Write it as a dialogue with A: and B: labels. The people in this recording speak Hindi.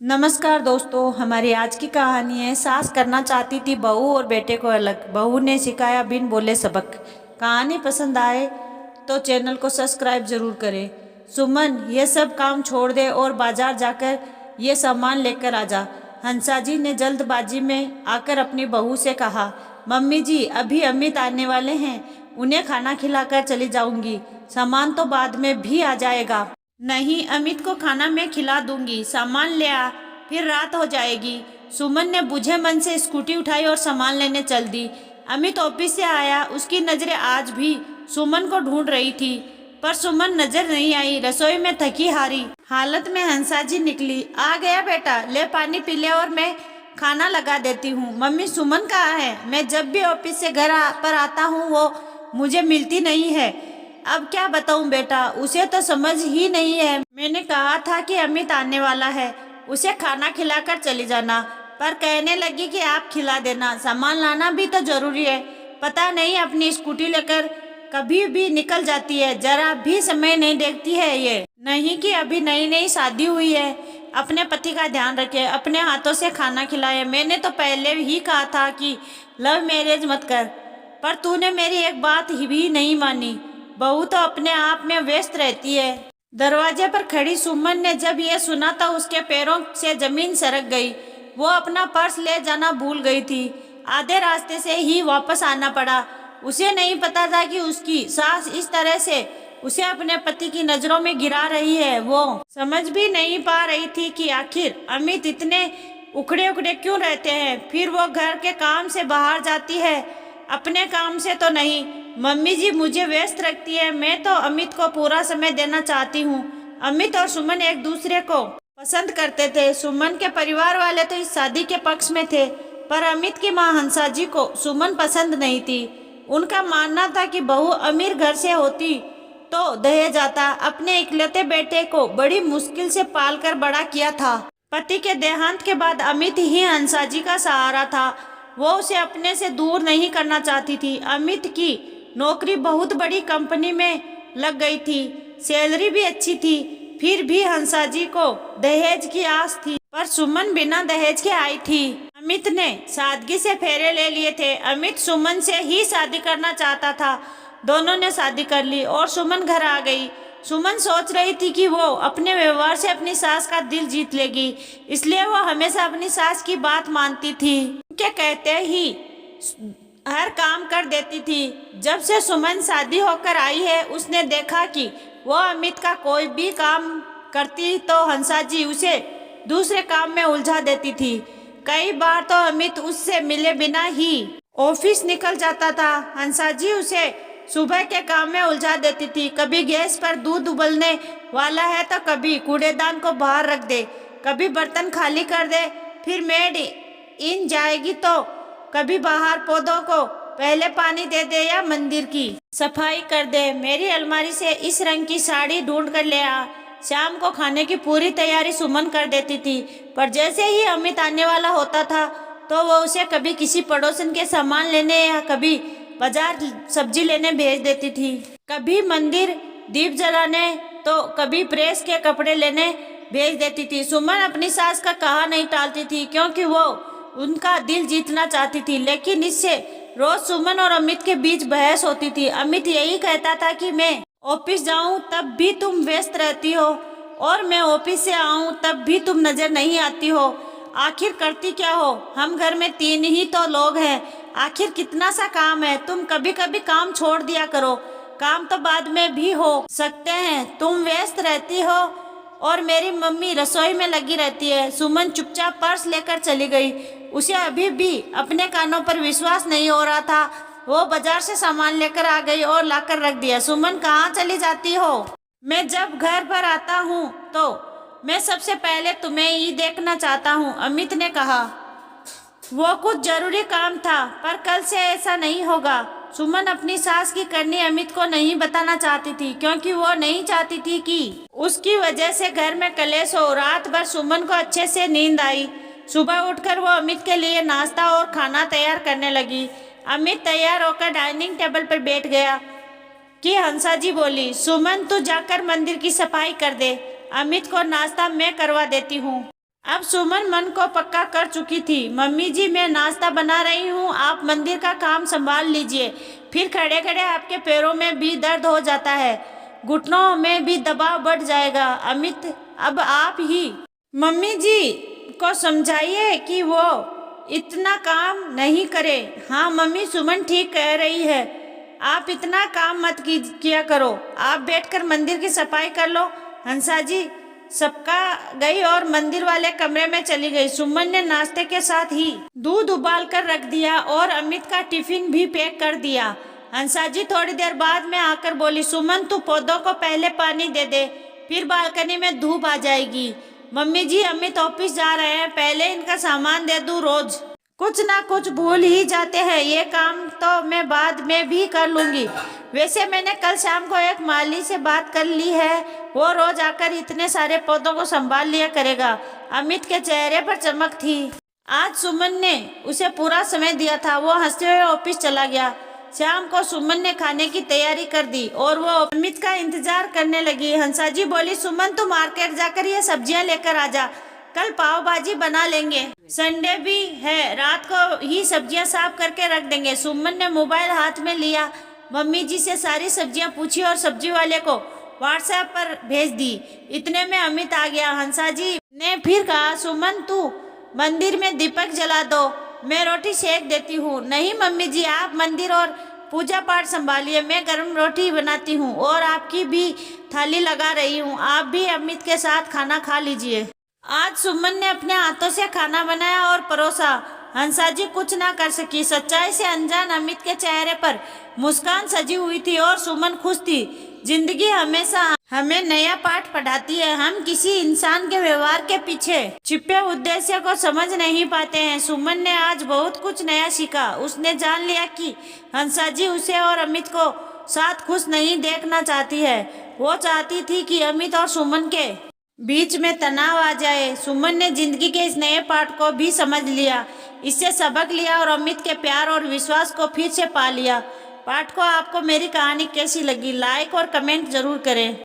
A: नमस्कार दोस्तों, हमारी आज की कहानी है सास करना चाहती थी बहू और बेटे को अलग। बहू ने सिखाया बिन बोले सबक। कहानी पसंद आए तो चैनल को सब्सक्राइब जरूर करें। सुमन, ये सब काम छोड़ दे और बाजार जाकर ये सामान लेकर आ जा। हंसा जी ने जल्दबाजी में आकर अपनी बहू से कहा। मम्मी जी, अभी अमित आने वाले हैं, उन्हें खाना खिलाकर चली जाऊंगी। सामान तो बाद में भी आ जाएगा। नहीं, अमित को खाना मैं खिला दूंगी, सामान ले आ, फिर रात हो जाएगी। सुमन ने बुझे मन से स्कूटी उठाई और सामान लेने चल दी। अमित ऑफिस से आया, उसकी नजरें आज भी सुमन को ढूंढ रही थी, पर सुमन नजर नहीं आई। रसोई में थकी हारी हालत में हंसा जी निकली। आ गया बेटा, ले पानी पी ले और मैं खाना लगा देती हूँ। मम्मी, सुमन कहाँ है? मैं जब भी ऑफिस से घर पर आता हूँ वो मुझे मिलती नहीं है। अब क्या बताऊं बेटा, उसे तो समझ ही नहीं है। मैंने कहा था कि अमित आने वाला है, उसे खाना खिलाकर चली जाना, पर कहने लगी कि आप खिला देना। सामान लाना भी तो जरूरी है। पता नहीं अपनी स्कूटी लेकर कभी भी निकल जाती है, जरा भी समय नहीं देखती है। ये नहीं कि अभी नई नई शादी हुई है। अपने पति का ध्यान रखे, अपने हाथों से खाना खिलाए। मैंने तो पहले ही कहा था कि लव मैरिज मत कर, पर तूने मेरी एक बात ही भी नहीं मानी। बहू तो अपने आप में व्यस्त रहती है। दरवाजे पर खड़ी सुमन ने जब यह सुना तो उसके पैरों से जमीन सरक गई। वो अपना पर्स ले जाना भूल गई थी। आधे रास्ते से ही वापस आना पड़ा। उसे नहीं पता था कि उसकी सास इस तरह से उसे अपने पति की नजरों में गिरा रही है। वो समझ भी नहीं पा रही थी कि आखिर अमित इतने उखड़े उखड़े क्यों रहते हैं। फिर वो घर के काम से बाहर जाती है, अपने काम से तो नहीं। मम्मी जी मुझे व्यस्त रखती है, मैं तो अमित को पूरा समय देना चाहती हूँ। अमित और सुमन एक दूसरे को पसंद करते थे। सुमन के परिवार वाले तो इस शादी के पक्ष में थे, पर अमित की मां हंसा जी को सुमन पसंद नहीं थी। उनका मानना था कि बहू अमीर घर से होती तो दहेज आता। अपने इकलौते बेटे को बड़ी मुश्किल से पालकर बड़ा किया था। पति के देहांत के बाद अमित ही हंसा जी का सहारा था। वो उसे अपने से दूर नहीं करना चाहती थी। अमित की नौकरी बहुत बड़ी कंपनी में लग गई थी, सैलरी भी अच्छी थी। फिर भी हंसा जी को दहेज की आस थी, पर सुमन बिना दहेज के आई थी। अमित ने सादगी से फेरे ले लिए थे। अमित सुमन से ही शादी करना चाहता था। दोनों ने शादी कर ली और सुमन घर आ गई। सुमन सोच रही थी कि वो अपने व्यवहार से अपनी सास का दिल जीत लेगी, इसलिए वो हमेशा अपनी सास की बात मानती थी। उनके कहते ही हर काम कर देती थी। जब से सुमन शादी होकर आई है, उसने देखा कि वो अमित का कोई भी काम करती तो हंसा जी उसे दूसरे काम में उलझा देती थी। कई बार तो अमित उससे मिले बिना ही ऑफिस निकल जाता था। हंसा जी उसे सुबह के काम में उलझा देती थी। कभी गैस पर दूध उबलने वाला है तो कभी कूड़ेदान को बाहर रख दे, कभी बर्तन खाली कर दे, फिर मेड इन जाएगी तो कभी बाहर पौधों को पहले पानी दे दे या मंदिर की सफाई कर दे। मेरी अलमारी से इस रंग की साड़ी ढूंढ कर ले आ। शाम को खाने की पूरी तैयारी सुमन कर देती थी, पर जैसे ही अमित आने वाला होता था तो वो उसे कभी किसी पड़ोसन के सामान लेने या कभी बाजार सब्जी लेने भेज देती थी, कभी मंदिर दीप जलाने तो कभी प्रेस के कपड़े लेने भेज देती थी। सुमन अपनी सास का कहा नहीं टालती थी, क्योंकि वो उनका दिल जीतना चाहती थी। लेकिन इससे रोज सुमन और अमित के बीच बहस होती थी। अमित यही कहता था कि मैं ऑफिस जाऊं तब भी तुम व्यस्त रहती हो, और मैं ऑफिस से आऊं तब भी तुम नजर नहीं आती हो। आखिर करती क्या हो? हम घर में 3 ही तो लोग हैं, आखिर कितना सा काम है? तुम कभी कभी काम छोड़ दिया करो, काम तो बाद में भी हो सकते हैं। तुम व्यस्त रहती हो और मेरी मम्मी रसोई में लगी रहती है। सुमन चुपचाप पर्स लेकर चली गई। उसे अभी भी अपने कानों पर विश्वास नहीं हो रहा था। वो बाजार से सामान लेकर आ गई और लाकर रख दिया। सुमन, कहाँ चली जाती हो? मैं जब घर पर आता हूँ तो मैं सबसे पहले तुम्हें ही देखना चाहता हूँ, अमित ने कहा। वो कुछ जरूरी काम था, पर कल से ऐसा नहीं होगा। सुमन अपनी सास की करनी अमित को नहीं बताना चाहती थी, क्योंकि वो नहीं चाहती थी कि उसकी वजह से घर में कलेश हो। रात भर सुमन को अच्छे से नींद आई। सुबह उठकर वो अमित के लिए नाश्ता और खाना तैयार करने लगी। अमित तैयार होकर डाइनिंग टेबल पर बैठ गया कि हंसा जी बोली, सुमन तू जाकर मंदिर की सफाई कर दे, अमित को नाश्ता मैं करवा देती हूँ। अब सुमन मन को पक्का कर चुकी थी। मम्मी जी, मैं नाश्ता बना रही हूँ, आप मंदिर का काम संभाल लीजिए। फिर खड़े खड़े आपके पैरों में भी दर्द हो जाता है, घुटनों में भी दबाव बढ़ जाएगा। अमित, अब आप ही मम्मी जी को समझाइए कि वो इतना काम नहीं करे। हाँ मम्मी, सुमन ठीक कह रही है, आप इतना काम मत किया करो, आप बैठकर मंदिर की सफाई कर लो। हंसा जी सबका गई और मंदिर वाले कमरे में चली गई। सुमन ने नाश्ते के साथ ही दूध उबाल कर रख दिया और अमित का टिफिन भी पैक कर दिया। हंसा जी थोड़ी देर बाद में आकर बोली, सुमन तू पौधों को पहले पानी दे दे, फिर बालकनी में धूप आ जाएगी। मम्मी जी, अमित ऑफिस जा रहे हैं, पहले इनका सामान दे दूं। रोज कुछ ना कुछ भूल ही जाते हैं, ये काम तो मैं बाद में भी कर लूंगी। वैसे मैंने कल शाम को एक माली से बात कर ली है, वो रोज आकर इतने सारे पौधों को संभाल लिया करेगा। अमित के चेहरे पर चमक थी। आज सुमन ने उसे पूरा समय दिया था। वो हंसते हुए ऑफिस चला गया। शाम को सुमन ने खाने की तैयारी कर दी और वो अमित का इंतजार करने लगी। हंसा जी बोली, सुमन तू मार्केट जाकर ये सब्जियां लेकर आ जा, कल पाव भाजी बना लेंगे, संडे भी है, रात को ही सब्जियां साफ करके रख देंगे। सुमन ने मोबाइल हाथ में लिया, मम्मी जी से सारी सब्जियां पूछी और सब्जी वाले को व्हाट्सएप पर भेज दी। इतने में अमित आ गया। हंसा जी ने फिर कहा, सुमन तू मंदिर में दीपक जला दो, मैं रोटी सेक देती हूँ। नहीं मम्मी जी, आप मंदिर और पूजा पाठ संभालिए, मैं गर्म रोटी बनाती हूँ और आपकी भी थाली लगा रही हूँ, आप भी अमित के साथ खाना खा लीजिए। आज सुमन ने अपने हाथों से खाना बनाया और परोसा। हंसा जी कुछ ना कर सकी। सच्चाई से अनजान अमित के चेहरे पर मुस्कान सजी हुई थी और सुमन खुश थी। जिंदगी हमेशा हमें नया पाठ पढ़ाती है। हम किसी इंसान के व्यवहार के पीछे छिपे उद्देश्य को समझ नहीं पाते हैं। सुमन ने आज बहुत कुछ नया सीखा। उसने जान लिया कि हंसा जी उसे और अमित को साथ खुश नहीं देखना चाहती है। वो चाहती थी कि अमित और सुमन के बीच में तनाव आ जाए। सुमन ने जिंदगी के इस नए पाठ को भी समझ लिया, इससे सबक लिया और अमित के प्यार और विश्वास को फिर से पा लिया। पाठ को आपको मेरी कहानी कैसी लगी, लाइक और कमेंट जरूर करें।